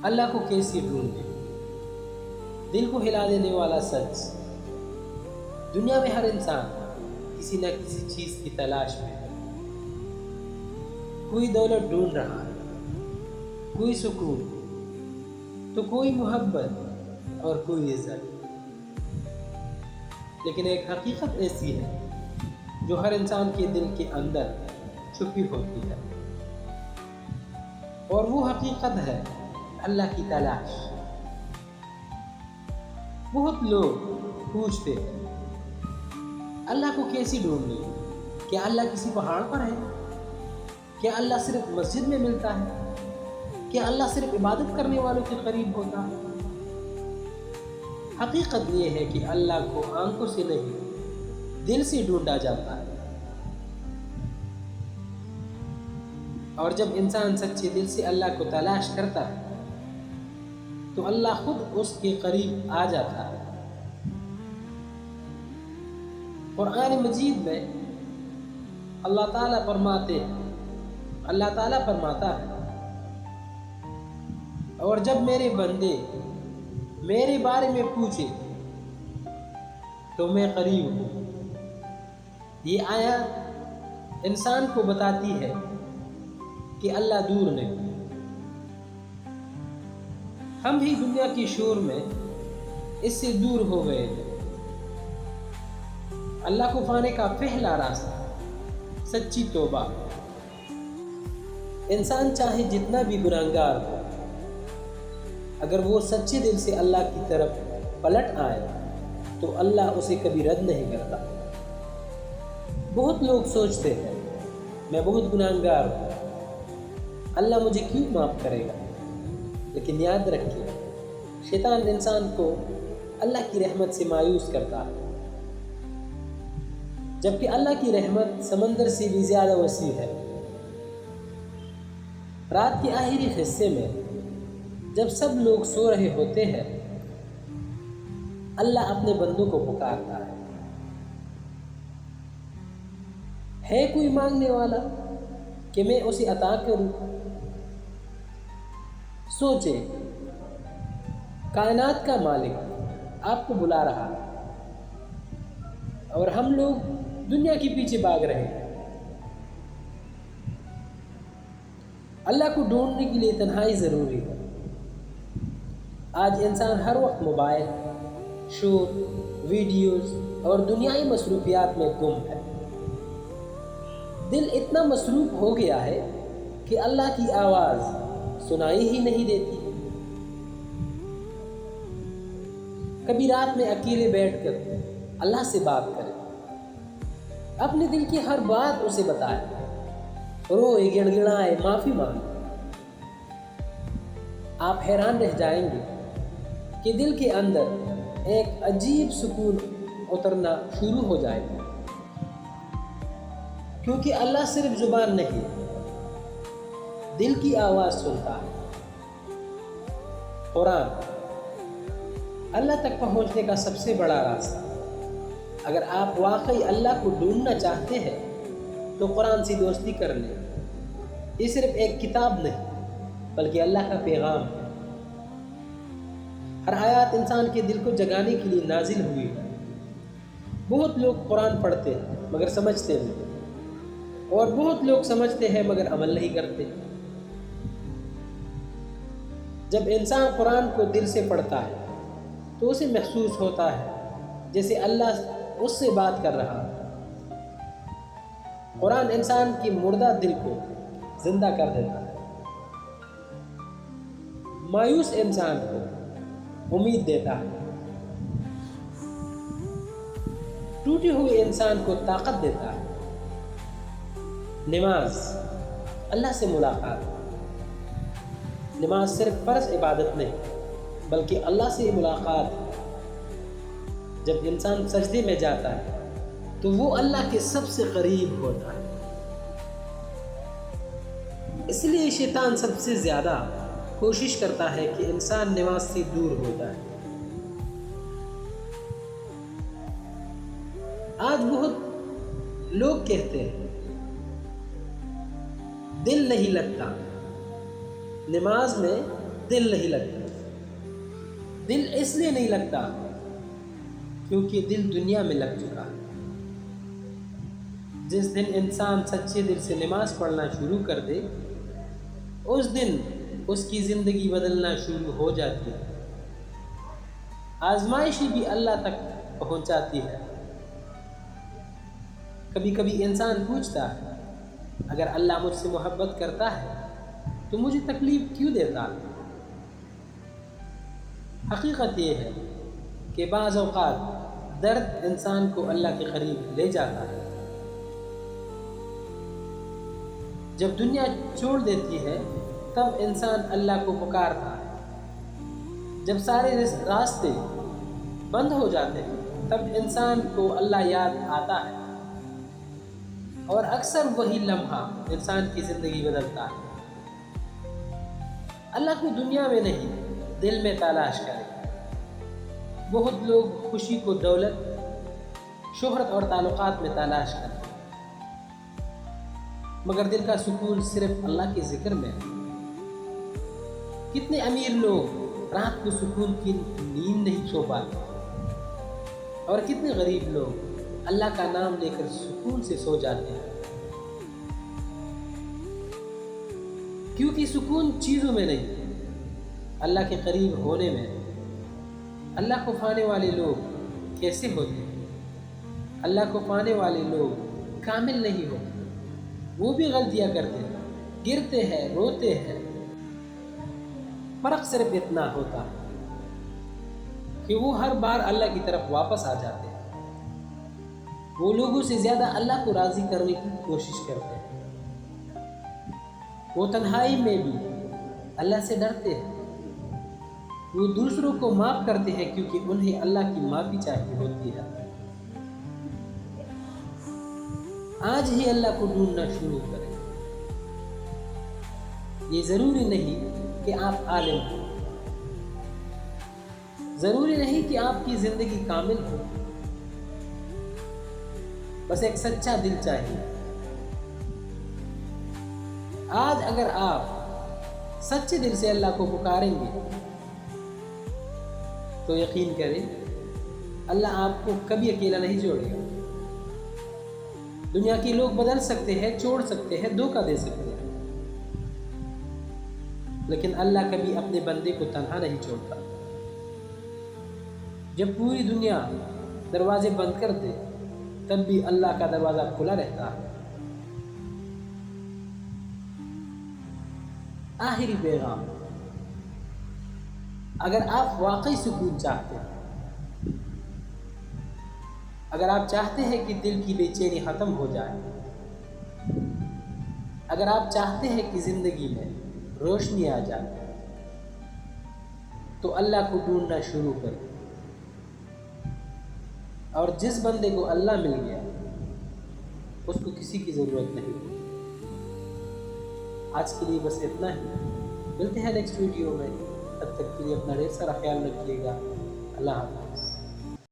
اللہ کو کیسے ڈھونڈیں؟ دل کو ہلا دینے والا سچ۔ دنیا میں ہر انسان کسی نہ کسی چیز کی تلاش میں ہے۔ کوئی دولت ڈھونڈ رہا ہے، کوئی سکون، تو کوئی محبت اور کوئی عزت۔ لیکن ایک حقیقت ایسی ہے جو ہر انسان کے دل کے اندر چھپی ہوتی ہے، اور وہ حقیقت ہے اللہ کی تلاش۔ بہت لوگ پوچھتے ہیں اللہ کو کیسے ڈھونڈیں؟ کیا اللہ کسی پہاڑ پر ہے؟ کیا اللہ صرف مسجد میں ملتا ہے؟ کیا اللہ صرف عبادت کرنے والوں کے قریب ہوتا ہے؟ حقیقت یہ ہے کہ اللہ کو آنکھوں سے نہیں، دل سے ڈھونڈا جاتا ہے۔ اور جب انسان سچے دل سے اللہ کو تلاش کرتا ہے تو اللہ خود اس کے قریب آ جاتا ہے۔ قرآن مجید میں اللہ تعالیٰ فرماتا ہے، اور جب میرے بندے میرے بارے میں پوچھے تو میں قریب ہوں۔ یہ آیت انسان کو بتاتی ہے کہ اللہ دور نہیں۔ ہم بھی دنیا کی شور میں اس سے دور ہو گئے ہیں۔ اللہ کو پانے کا پہلا راستہ سچی توبہ۔ انسان چاہے جتنا بھی گناہگار ہو، اگر وہ سچے دل سے اللہ کی طرف پلٹ آئے تو اللہ اسے کبھی رد نہیں کرتا۔ بہت لوگ سوچتے ہیں میں بہت گناہگار ہوں، اللہ مجھے کیوں معاف کرے گا؟ لیکن یاد رکھیے، شیطان انسان کو اللہ کی رحمت سے مایوس کرتا ہے، جبکہ اللہ کی رحمت سمندر سے بھی زیادہ وسیع ہے۔ رات کے آخری حصے میں جب سب لوگ سو رہے ہوتے ہیں، اللہ اپنے بندوں کو پکارتا ہے کوئی مانگنے والا کہ میں اسے عطا کروں؟ سوچیں، کائنات کا مالک آپ کو بلا رہا ہے اور ہم لوگ دنیا کے پیچھے بھاگ رہے ہیں۔ اللہ کو ڈھونڈنے کے لیے تنہائی ضروری ہے۔ آج انسان ہر وقت موبائل، شور، ویڈیوز اور دنیائی مصروفیات میں گم ہے۔ دل اتنا مصروف ہو گیا ہے کہ اللہ کی آواز سنائی ہی نہیں دیتی۔ کبھی رات میں اکیلے بیٹھ کر اللہ سے بات کریں، اپنے دل کی ہر بات اسے بتائیں، روئے، گڑ گڑائے، معافی مانگے۔ آپ حیران رہ جائیں گے کہ دل کے اندر ایک عجیب سکون اترنا شروع ہو جائے گا، کیونکہ اللہ صرف زبان نہیں، دل کی آواز سنتا ہے۔ قرآن اللہ تک پہنچنے کا سب سے بڑا راستہ۔ اگر آپ واقعی اللہ کو ڈھونڈنا چاہتے ہیں تو قرآن سے دوستی کر لیں۔ یہ صرف ایک کتاب نہیں بلکہ اللہ کا پیغام ہے۔ ہر آیات انسان کے دل کو جگانے کے لیے نازل ہوئی ہے۔ بہت لوگ قرآن پڑھتے ہیں مگر سمجھتے نہیں، اور بہت لوگ سمجھتے ہیں مگر عمل نہیں کرتے۔ جب انسان قرآن کو دل سے پڑھتا ہے تو اسے محسوس ہوتا ہے جیسے اللہ اس سے بات کر رہا ہے۔ قرآن انسان کی مردہ دل کو زندہ کر دیتا ہے، مایوس انسان کو امید دیتا ہے، ٹوٹے ہوئے انسان کو طاقت دیتا ہے۔ نماز اللہ سے ملاقات۔ نماز صرف فرض عبادت نہیں بلکہ اللہ سے ملاقات ہے۔ جب انسان سجدے میں جاتا ہے تو وہ اللہ کے سب سے قریب ہوتا ہے۔ اس لیے شیطان سب سے زیادہ کوشش کرتا ہے کہ انسان نماز سے دور ہو جائے۔ آج بہت لوگ کہتے ہیں دل نہیں لگتا، نماز میں دل نہیں لگتا۔ دل اس لیے نہیں لگتا کیونکہ دل دنیا میں لگ چکا ہے۔ جس دن انسان سچے دل سے نماز پڑھنا شروع کر دے، اس دن اس کی زندگی بدلنا شروع ہو جاتی ہے۔ آزمائشی بھی اللہ تک پہنچاتی ہے۔ کبھی کبھی انسان پوچھتا ہے، اگر اللہ مجھ سے محبت کرتا ہے تو مجھے تکلیف کیوں دیتا؟ حقیقت یہ ہے کہ بعض اوقات درد انسان کو اللہ کے قریب لے جاتا ہے۔ جب دنیا چھوڑ دیتی ہے تب انسان اللہ کو پکارتا ہے۔ جب سارے راستے بند ہو جاتے ہیں تب انسان کو اللہ یاد آتا ہے، اور اکثر وہی لمحہ انسان کی زندگی بدلتا ہے۔ اللہ کو دنیا میں نہیں، دل میں تلاش کرے۔ بہت لوگ خوشی کو دولت، شہرت اور تعلقات میں تلاش کرتے ہیں، مگر دل کا سکون صرف اللہ کے ذکر میں ہے۔ کتنے امیر لوگ رات کو سکون کی نیند نہیں سو پاتے، اور کتنے غریب لوگ اللہ کا نام لے کر سکون سے سو جاتے ہیں۔ کیونکہ سکون چیزوں میں نہیں، اللہ کے قریب ہونے میں ہے۔ اللہ کو پانے والے لوگ کیسے ہوتے ہیں؟ اللہ کو پانے والے لوگ کامل نہیں ہوتے، وہ بھی غلطیاں کرتے ہیں، گرتے ہیں، روتے ہیں۔ فرق صرف اتنا ہوتا ہے کہ وہ ہر بار اللہ کی طرف واپس آ جاتے ہیں۔ وہ لوگوں سے زیادہ اللہ کو راضی کرنے کی کوشش کرتے ہیں۔ وہ تنہائی میں بھی اللہ سے ڈرتے ہیں۔ وہ دوسروں کو معاف کرتے ہیں کیونکہ انہیں اللہ کی معافی چاہیے ہوتی ہے۔ آج ہی اللہ کو ڈھونڈنا شروع کریں۔ یہ ضروری نہیں کہ آپ عالم ہوں، ضروری نہیں کہ آپ کی زندگی کامل ہو، بس ایک سچا دل چاہیے۔ آج اگر آپ سچے دل سے اللہ کو پکاریں گے تو یقین کریں اللہ آپ کو کبھی اکیلا نہیں چھوڑے گا۔ دنیا کے لوگ بدل سکتے ہیں، چھوڑ سکتے ہیں، دھوکہ دے سکتے ہیں، لیکن اللہ کبھی اپنے بندے کو تنہا نہیں چھوڑتا۔ جب پوری دنیا دروازے بند کر دے تب بھی اللہ کا دروازہ کھلا رہتا ہے۔ آخری پیغام، اگر آپ واقعی سکون چاہتے ہیں، اگر آپ چاہتے ہیں کہ دل کی بے چینی ختم ہو جائے، اگر آپ چاہتے ہیں کہ زندگی میں روشنی آ جائے، تو اللہ کو ڈھونڈنا شروع کریں۔ اور جس بندے کو اللہ مل گیا اس کو کسی کی ضرورت نہیں۔ آج کے لیے بس اتنا ہی، ملتے ہیں نیکسٹ ویڈیو میں، تب تک کے لیے اپنا ڈھیر سارا خیال رکھیے گا۔ اللہ حافظ۔